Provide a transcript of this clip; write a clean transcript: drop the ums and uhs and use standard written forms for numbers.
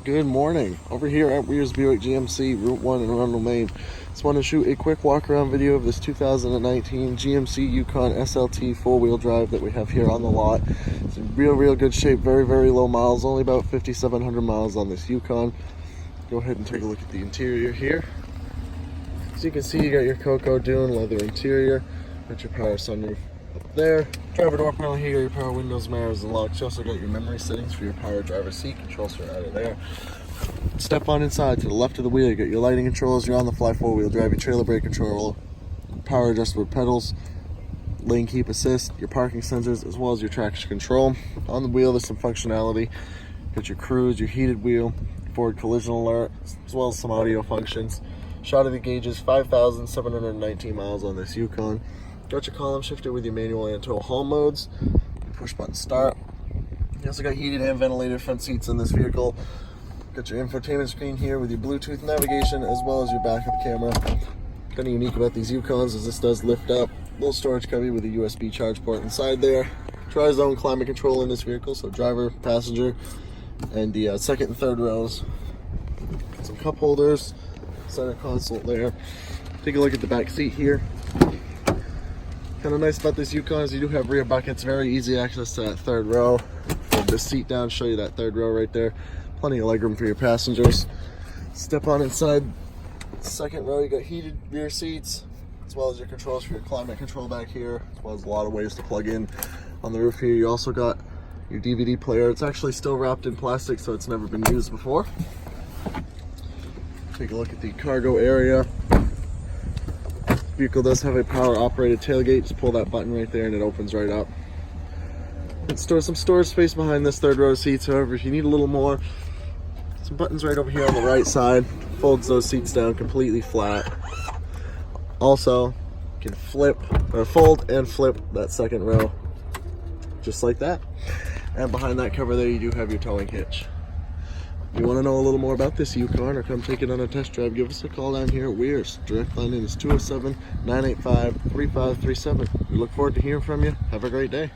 Good morning. Over here at Weir's Buick GMC, Route 1 in Arundel, Maine. Just want to shoot a quick walk-around video of this 2019 GMC Yukon SLT four-wheel drive that we have here on the lot. It's in real good shape, very low miles, only about 5,700 miles on this Yukon. Go ahead and take a look at the interior here. As you can see, you got your Cocoa Dune leather interior, got your power sunroof up there. Driver door panel here, your power windows, mirrors, and locks. You also got your memory settings for your power driver seat controls are out of there. Step on inside to the left of the wheel. You got your lighting controls, your on-the-fly four-wheel drive, your trailer brake control, power adjustable pedals, lane keep assist, your parking sensors, as well as your traction control. On the wheel, there's some functionality. Got your cruise, your heated wheel, forward collision alert, as well as some audio functions. Shot of the gauges, 5,719 miles on this Yukon. Got your column shifter with your manual and tow haul modes, push button start. You also got heated and ventilated front seats in this vehicle. Got your infotainment screen here with your Bluetooth navigation as well as your backup camera. Kind of unique about these Yukons is this does lift up. Little storage cubby with a USB charge port inside there. Tri-zone climate control in this vehicle, so driver, passenger, and the second and third rows. Got some cup holders, center console there. Take a look at the back seat here. Kind of nice about this Yukon is you do have rear buckets, very easy access to that third row. Fold this seat down, show you that third row right there. Plenty of legroom for your passengers. Step on inside second row, you got heated rear seats, as well as your controls for your climate control back here, as well as a lot of ways to plug in. On the roof here, you also got your DVD player. It's actually still wrapped in plastic, so it's never been used before. Take a look at the cargo area. Vehicle does have a power operated tailgate. Just pull that button right there and it opens right up. And store some storage space behind this third row seats. However, if you need a little more, some buttons right over here on the right side. Folds those seats down completely flat. Also, you can fold and flip that second row just like that. And behind that cover there, you do have your towing hitch. If you want to know a little more about this Yukon or come take it on a test drive, give us a call down here at Weir's. Direct line in is 207-985-3537. We look forward to hearing from you. Have a great day.